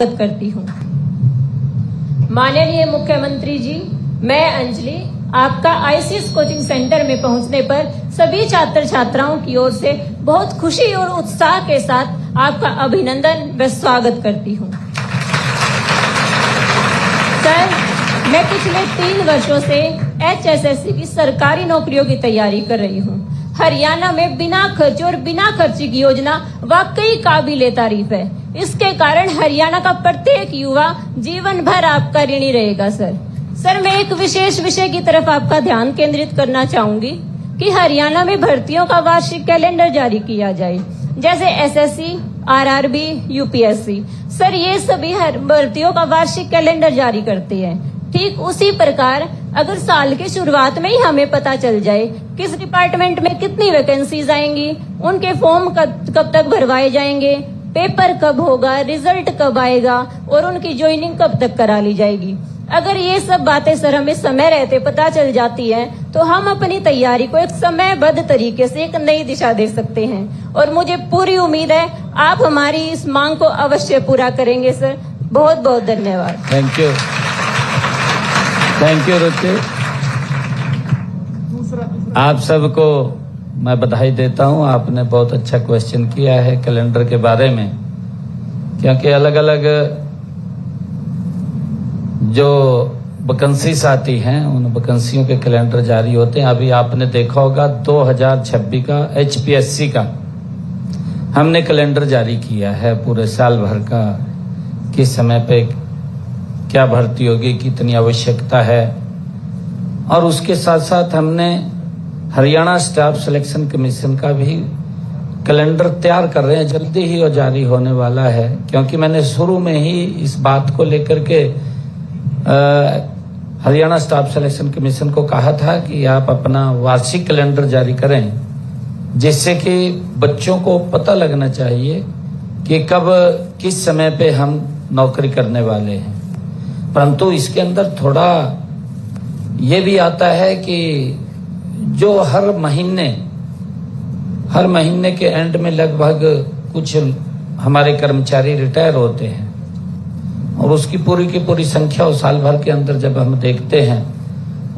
करती हूँ। माननीय मुख्यमंत्री जी, मैं अंजलि आपका आईसीएस कोचिंग सेंटर में पहुंचने पर सभी छात्र छात्राओं की ओर से बहुत खुशी और उत्साह के साथ आपका अभिनंदन व स्वागत करती हूँ। सर, मैं पिछले 3 वर्षों से HSSC की सरकारी नौकरियों की तैयारी कर रही हूँ। हरियाणा में बिना खर्च और बिना खर्ची की योजना वाकई काबिले तारीफ है। इसके कारण हरियाणा का प्रत्येक युवा जीवन भर आपका ऋणी रहेगा। सर, मैं एक विशेष विषय की तरफ आपका ध्यान केंद्रित करना चाहूंगी कि हरियाणा में भर्तियों का वार्षिक कैलेंडर जारी किया जाए, जैसे SSC, RRB, UPSC। सर, ये सभी भर्तियों का वार्षिक कैलेंडर जारी करते हैं। ठीक उसी प्रकार अगर साल की शुरुआत में ही हमें पता चल जाए किस डिपार्टमेंट में कितनी वैकेंसीज आएंगी, उनके फॉर्म कब तक भरवाए जाएंगे, पेपर कब होगा, रिजल्ट कब आएगा और उनकी ज्वाइनिंग कब तक करा ली जाएगी, अगर ये सब बातें सर हमें समय रहते पता चल जाती हैं तो हम अपनी तैयारी को एक समयबद्ध तरीके से एक नई दिशा दे सकते हैं। और मुझे पूरी उम्मीद है आप हमारी इस मांग को अवश्य पूरा करेंगे। सर, बहुत बहुत धन्यवाद। थैंक यू रुचि। आप सबको मैं बधाई देता हूं। आपने बहुत अच्छा क्वेश्चन किया है कैलेंडर के बारे में, क्योंकि अलग अलग जो वैकेंसीज आती हैं उन वैकेंसियों के कैलेंडर जारी होते हैं। अभी आपने देखा होगा 2026 का HPSC का हमने कैलेंडर जारी किया है पूरे साल भर का, किस समय पे क्या भर्ती होगी, कितनी आवश्यकता है। और उसके साथ साथ हमने हरियाणा स्टाफ सिलेक्शन कमीशन का भी कैलेंडर तैयार कर रहे हैं, जल्दी ही वो जारी होने वाला है। क्योंकि मैंने शुरू में ही इस बात को लेकर के हरियाणा स्टाफ सिलेक्शन कमीशन को कहा था कि आप अपना वार्षिक कैलेंडर जारी करें, जिससे कि बच्चों को पता लगना चाहिए कि कब किस समय पे हम नौकरी करने वाले हैं। परंतु इसके अंदर थोड़ा ये भी आता है कि जो हर महीने के एंड में लगभग कुछ हमारे कर्मचारी रिटायर होते हैं और उसकी पूरी की पूरी संख्या उस साल भर के अंदर जब हम देखते हैं,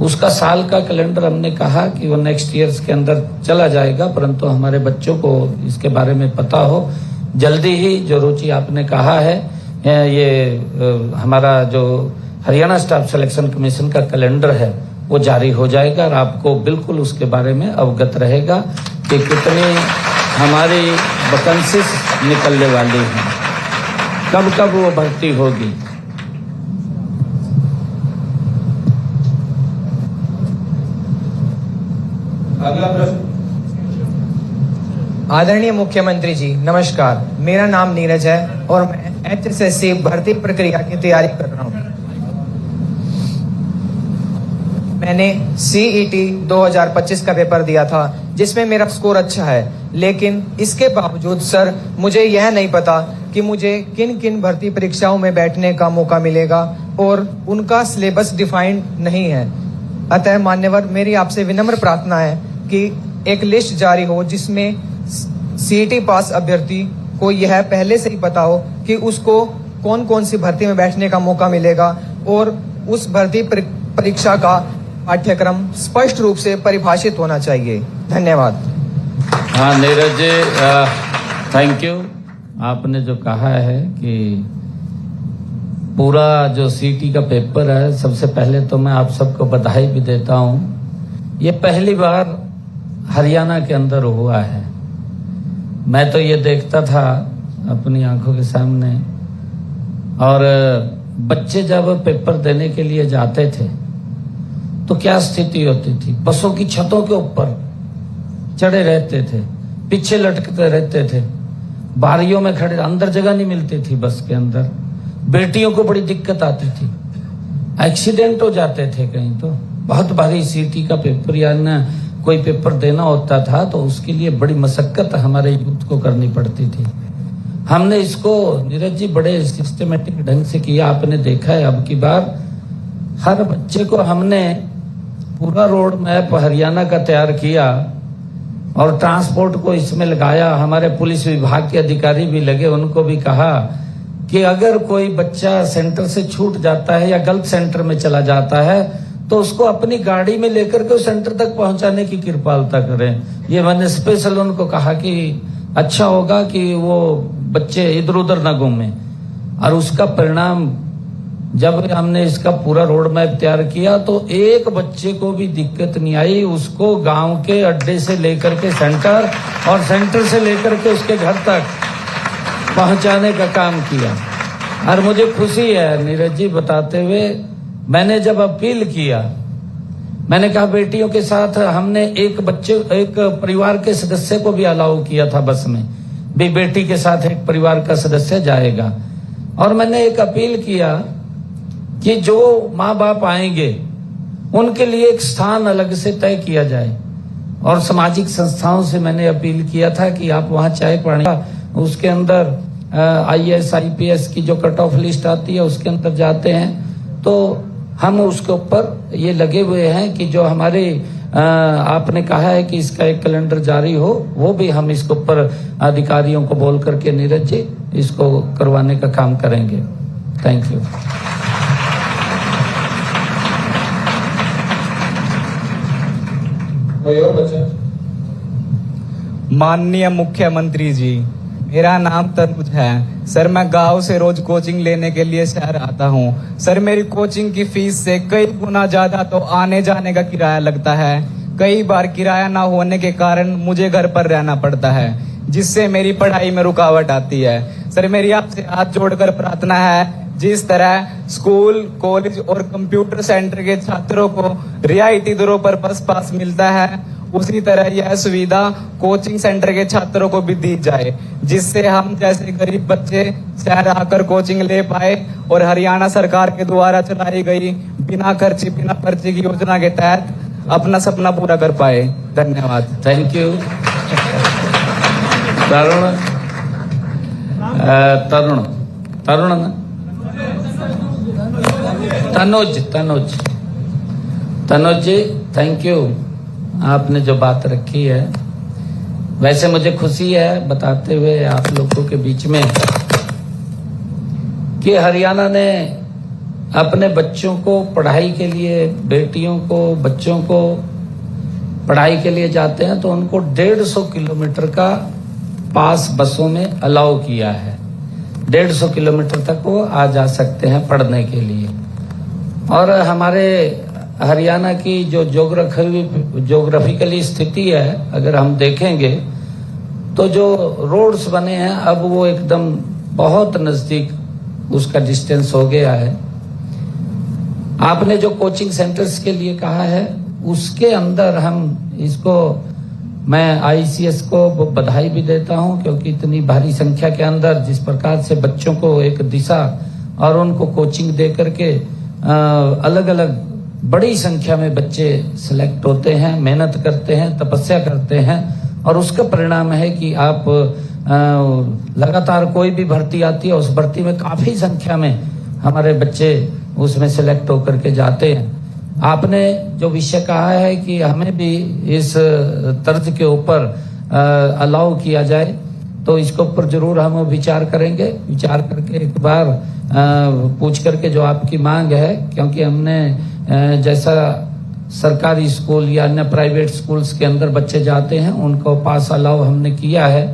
उसका साल का कैलेंडर हमने कहा कि वो नेक्स्ट ईयर्स के अंदर चला जाएगा, परंतु हमारे बच्चों को इसके बारे में पता हो। जल्दी ही जो रुचि आपने कहा है, ये हमारा जो हरियाणा स्टाफ सिलेक्शन कमीशन का कैलेंडर है वो जारी हो जाएगा और आपको बिल्कुल उसके बारे में अवगत रहेगा कि कितनी हमारी वैकेंसीज निकलने वाली हैं, कब कब वो भर्ती होगी। अगला प्रश्न। आदरणीय मुख्यमंत्री जी, नमस्कार। मेरा नाम नीरज है और मैं HSSC भर्ती प्रक्रिया की तैयारी कर रहा हूँ। मैंने CET 2025 का पेपर दिया था, जिसमें मेरा स्कोर अच्छा है, लेकिन इसके बावजूद सर मुझे यह नहीं पता कि मुझे किन किन भर्ती परीक्षाओं में बैठने का मौका मिलेगा और उनका सिलेबस डिफाइंड नहीं है। अतः मान्यवर, मेरी आपसे विनम्र प्रार्थना है कि एक लिस्ट जारी हो जिसमें CET पास अभ्यर्थी को यह पहले से ही पता हो कि उसको कौन कौन सी भर्ती में बैठने का मौका मिलेगा और उस भर्ती परीक्षा का पाठ्यक्रम स्पष्ट रूप से परिभाषित होना चाहिए। धन्यवाद। हाँ नीरज जी, थैंक यू। आपने जो कहा है कि पूरा जो CET का पेपर है, सबसे पहले तो मैं आप सबको बधाई भी देता हूँ। ये पहली बार हरियाणा के अंदर हुआ है। मैं तो ये देखता था अपनी आंखों के सामने, और बच्चे जब पेपर देने के लिए जाते थे तो क्या स्थिति होती थी। बसों की छतों के ऊपर चढ़े रहते थे, पीछे लटकते रहते थे, बारियों में खड़े, अंदर जगह नहीं मिलती थी बस के अंदर। बेटियों को बड़ी दिक्कत आती थी, एक्सीडेंट हो जाते थे कहीं। तो बहुत भारी CET का पेपर या न कोई पेपर देना होता था तो उसके लिए बड़ी मशक्कत हमारे यूथ को करनी पड़ती थी। हमने इसको नीरज जी बड़े सिस्टमेटिक ढंग से किया। आपने देखा है अब की बार हर बच्चे को हमने पूरा रोड मैप हरियाणा का तैयार किया और ट्रांसपोर्ट को इसमें लगाया। हमारे पुलिस विभाग के अधिकारी भी लगे, उनको भी कहा कि अगर कोई बच्चा सेंटर से छूट जाता है या गलत सेंटर में चला जाता है तो उसको अपनी गाड़ी में लेकर के उस सेंटर तक पहुंचाने की कृपालता करें। ये मैंने स्पेशल उनको कहा कि अच्छा होगा कि वो बच्चे इधर उधर न घूमें। और उसका परिणाम जब हमने इसका पूरा रोड मैप तैयार किया तो एक बच्चे को भी दिक्कत नहीं आई। उसको गांव के अड्डे से लेकर के सेंटर और सेंटर से लेकर के उसके घर तक पहुंचाने का काम किया। और मुझे खुशी है नीरज जी बताते हुए, मैंने जब अपील किया, मैंने कहा बेटियों के साथ हमने एक परिवार के सदस्य को भी अलाउ किया था बस में, भी बेटी के साथ एक परिवार का सदस्य जाएगा। और मैंने एक अपील किया कि जो माँ बाप आएंगे उनके लिए एक स्थान अलग से तय किया जाए। और सामाजिक संस्थाओं से मैंने अपील किया था कि आप वहाँ चाय पानी, उसके अंदर IAS IPS की जो कट ऑफ लिस्ट आती है उसके अंदर जाते हैं, तो हम उसके ऊपर ये लगे हुए हैं कि जो हमारे आपने कहा है कि इसका एक कैलेंडर जारी हो, वो भी हम इसके ऊपर अधिकारियों को बोल करके नीरज जी इसको करवाने का काम करेंगे। Thank you. माननीय मुख्यमंत्री जी, मेरा नाम तनुज है सर। मैं गांव से रोज कोचिंग लेने के लिए शहर आता हूं सर। मेरी कोचिंग की फीस से कई गुना ज्यादा तो आने जाने का किराया लगता है। कई बार किराया ना होने के कारण मुझे घर पर रहना पड़ता है, जिससे मेरी पढ़ाई में रुकावट आती है। सर मेरी आपसे हाथ जोड़कर प्रार्थना है, जिस तरह स्कूल, कॉलेज और कंप्यूटर सेंटर के छात्रों को रियायती दरों पर बस पास मिलता है, उसी तरह यह सुविधा कोचिंग सेंटर के छात्रों को भी दी जाए, जिससे हम जैसे गरीब बच्चे शहर आकर कोचिंग ले पाए और हरियाणा सरकार के द्वारा चलाई गई बिना खर्ची बिना पर्ची की योजना के तहत अपना सपना पूरा कर पाए। धन्यवाद। Thank you. तरुण तरुण तरुण ना? तनुज जी थैंक यू, आपने जो बात रखी है। वैसे मुझे खुशी है बताते हुए आप लोगों के बीच में कि हरियाणा ने अपने बच्चों को पढ़ाई के लिए, बेटियों को, बच्चों को पढ़ाई के लिए जाते हैं तो उनको 150 किलोमीटर का पास बसों में अलाउ किया है। 150 किलोमीटर तक वो आ जा सकते हैं पढ़ने के लिए। और हमारे हरियाणा की जो ज्योग्राफिकली स्थिति है, अगर हम देखेंगे तो जो रोड्स बने हैं अब वो एकदम बहुत नजदीक उसका डिस्टेंस हो गया है। आपने जो कोचिंग सेंटर्स के लिए कहा है उसके अंदर हम इसको, मैं ICS को बधाई भी देता हूं, क्योंकि इतनी भारी संख्या के अंदर जिस प्रकार से बच्चों को एक दिशा और उनको कोचिंग दे करके अलग अलग बड़ी संख्या में बच्चे सिलेक्ट होते हैं, मेहनत करते हैं, तपस्या करते हैं, और उसका परिणाम है कि आप लगातार कोई भी भर्ती आती है, उस भर्ती में काफी संख्या में हमारे बच्चे उसमें सिलेक्ट होकर के जाते हैं। आपने जो विषय कहा है कि हमें भी इस तर्ज के ऊपर अलाउ किया जाए, तो इसके ऊपर जरूर हम विचार करेंगे। विचार करके एक बार पूछ करके जो आपकी मांग है, क्योंकि हमने जैसा सरकारी स्कूल या अन्य प्राइवेट स्कूल्स के अंदर बच्चे जाते हैं उनको पास अलाउ हमने किया है,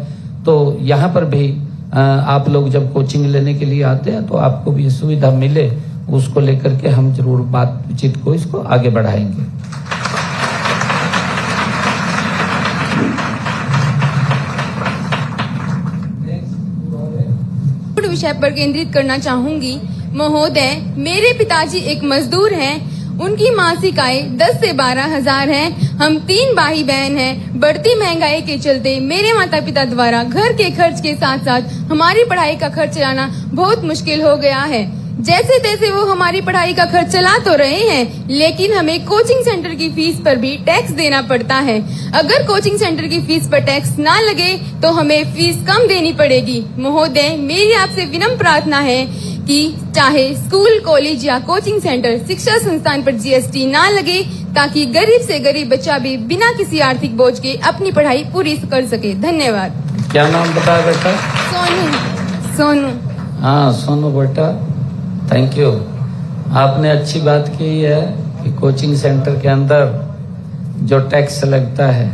तो यहाँ पर भी आप लोग जब कोचिंग लेने के लिए आते हैं तो आपको भी ये सुविधा मिले, उसको लेकर के हम जरूर बातचीत को इसको आगे बढ़ाएंगे। विषय पर केंद्रित करना चाहूंगी। महोदय, मेरे पिताजी एक मजदूर हैं। उनकी मासिक आय 10 से 12 हजार है। हम 3 भाई बहन हैं। बढ़ती महंगाई के चलते मेरे माता पिता द्वारा घर के खर्च के साथ साथ हमारी पढ़ाई का खर्च चलाना बहुत मुश्किल हो गया है। जैसे तैसे वो हमारी पढ़ाई का खर्च चला तो रहे हैं, लेकिन हमें कोचिंग सेंटर की फीस पर भी टैक्स देना पड़ता है। अगर कोचिंग सेंटर की फीस पर टैक्स ना लगे तो हमें फीस कम देनी पड़ेगी। महोदय, मेरी आपसे विनम्र प्रार्थना है कि चाहे स्कूल, कॉलेज या कोचिंग सेंटर, शिक्षा संस्थान पर GST ना लगे, ताकि गरीब से गरीब बच्चा भी बिना किसी आर्थिक बोझ के अपनी पढ़ाई पूरी कर सके। धन्यवाद। क्या नाम बताया बेटा? सोनू। हाँ सोनू बेटा, थैंक यू। आपने अच्छी बात की है कि कोचिंग सेंटर के अंदर जो टैक्स लगता है,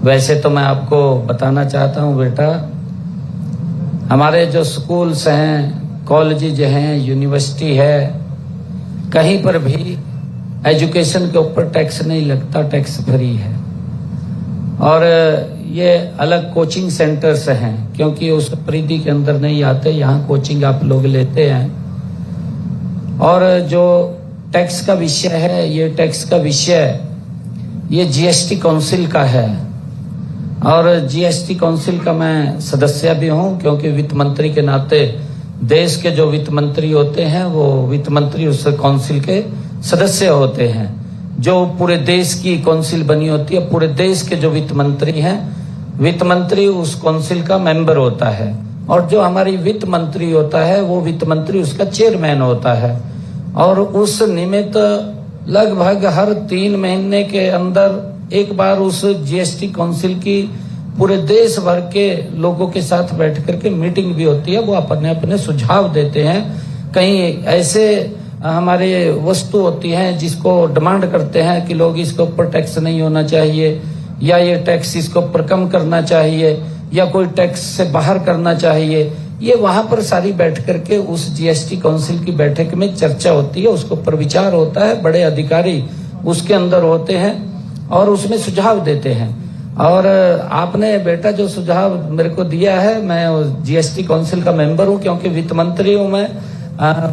वैसे तो मैं आपको बताना चाहता हूँ बेटा, हमारे जो स्कूल्स हैं, कॉलेजेज हैं, यूनिवर्सिटी है, कहीं पर भी एजुकेशन के ऊपर टैक्स नहीं लगता, टैक्स फ्री है। और ये अलग कोचिंग सेंटर्स हैं, क्योंकि उस परिधि के अंदर नहीं आते, यहाँ कोचिंग आप लोग लेते हैं। और जो टैक्स का विषय है, ये टैक्स का विषय ये जीएसटी काउंसिल का है, और जीएसटी काउंसिल का मैं सदस्य भी हूँ, क्योंकि वित्त मंत्री के नाते देश के जो वित्त मंत्री होते हैं वो वित्त मंत्री उस काउंसिल के सदस्य होते हैं। जो पूरे देश की काउंसिल बनी होती है, पूरे देश के जो वित्त मंत्री हैं, वित्त मंत्री उस काउंसिल का मेंबर होता है, और जो हमारी वित्त मंत्री होता है वो वित्त मंत्री उसका चेयरमैन होता है। और उस निमित्त लगभग हर 3 महीने के अंदर एक बार उस जीएसटी काउंसिल की पूरे देश भर के लोगों के साथ बैठ करके मीटिंग भी होती है। वो अपने अपने सुझाव देते हैं। कहीं ऐसे हमारे वस्तु होती हैं जिसको डिमांड करते हैं कि लोग इसके ऊपर टैक्स नहीं होना चाहिए, या ये टैक्स इसके ऊपर कम करना चाहिए, या कोई टैक्स से बाहर करना चाहिए। ये वहां पर सारी बैठ करके उस जीएसटी काउंसिल की बैठक में चर्चा होती है, उसके ऊपर विचार होता है, बड़े अधिकारी उसके अंदर होते हैं और उसमें सुझाव देते हैं। और आपने बेटा जो सुझाव मेरे को दिया है, मैं जीएसटी काउंसिल का मेंबर हूं, क्योंकि वित्त मंत्री हूं मैं,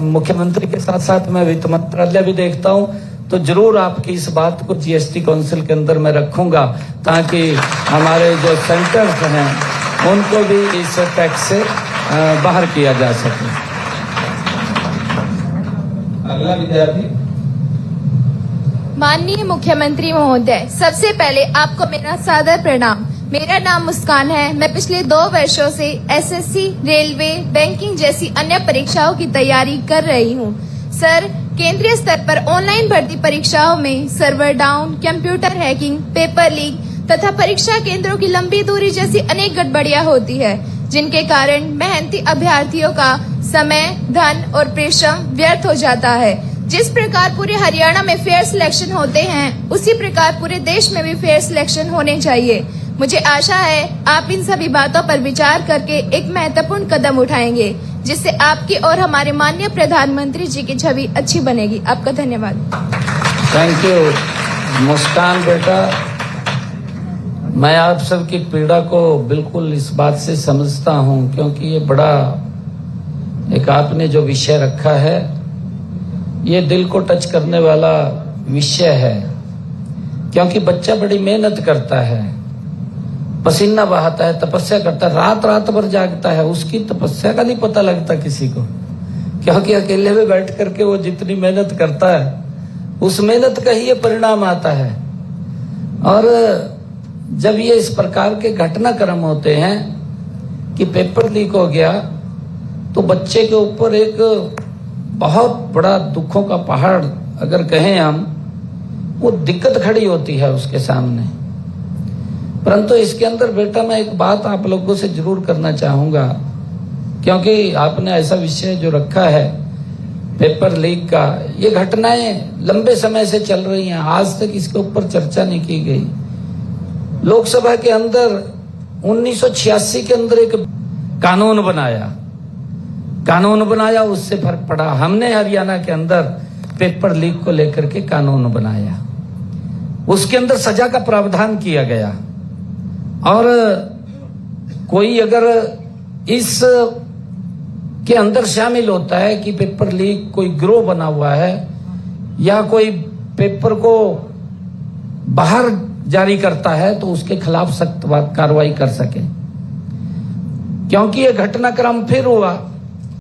मुख्यमंत्री के साथ साथ मैं वित्त मंत्रालय भी देखता हूं, तो जरूर आपकी इस बात को जीएसटी काउंसिल के अंदर मैं रखूंगा, ताकि हमारे जो सेंटर्स हैं उनको भी इस टैक्स से बाहर किया जा सके। अगला विद्यार्थी। माननीय मुख्यमंत्री महोदय, सबसे पहले आपको मेरा सादर प्रणाम। मेरा नाम मुस्कान है। मैं पिछले 2 वर्षों से एसएससी, रेलवे, बैंकिंग जैसी अन्य परीक्षाओं की तैयारी कर रही हूँ। सर, केंद्रीय स्तर पर ऑनलाइन भर्ती परीक्षाओं में server down, computer hacking, paper leak तथा परीक्षा केंद्रों की लंबी दूरी जैसी अनेक गड़बड़ियां होती है, जिनके कारण मेहनती अभ्यर्थियों का समय, धन और परिश्रम व्यर्थ हो जाता है। जिस प्रकार पूरे हरियाणा में फेयर सिलेक्शन होते हैं, उसी प्रकार पूरे देश में भी फेयर सिलेक्शन होने चाहिए। मुझे आशा है आप इन सभी बातों पर विचार करके एक महत्वपूर्ण कदम उठाएंगे, जिससे आपकी और हमारे माननीय प्रधानमंत्री जी की छवि अच्छी बनेगी। आपका धन्यवाद। थैंक यू मुस्कान बेटा, मैं आप सबकी पीड़ा को बिल्कुल इस बात से समझता हूं, क्योंकि ये बड़ा एक आपने जो विषय रखा है, ये दिल को टच करने वाला विषय है। क्योंकि बच्चा बड़ी मेहनत करता है, पसीना बहाता है, तपस्या करता है, रात रात भर जागता है, उसकी तपस्या का नहीं पता लगता किसी को, क्योंकि अकेले में बैठ करके वो जितनी मेहनत करता है उस मेहनत का ही ये परिणाम आता है। और जब ये इस प्रकार के घटनाक्रम होते हैं कि पेपर लीक हो गया, तो बच्चे के ऊपर एक बहुत बड़ा दुखों का पहाड़ अगर कहें हम, वो दिक्कत खड़ी होती है उसके सामने। परंतु इसके अंदर बेटा मैं एक बात आप लोगों से जरूर करना चाहूंगा, क्योंकि आपने ऐसा विषय जो रखा है पेपर लीक का, ये घटनाएं लंबे समय से चल रही हैं, आज तक इसके ऊपर चर्चा नहीं की गई। लोकसभा के अंदर 1986 के अंदर एक कानून बनाया, उससे फर्क पड़ा। हमने हरियाणा के अंदर पेपर लीक को लेकर के कानून बनाया, उसके अंदर सजा का प्रावधान किया गया। और कोई अगर इस के अंदर शामिल होता है कि पेपर लीक कोई गिरोह बना हुआ है, या कोई पेपर को बाहर जारी करता है, तो उसके खिलाफ सख्त कार्रवाई कर सके। क्योंकि ये घटनाक्रम फिर हुआ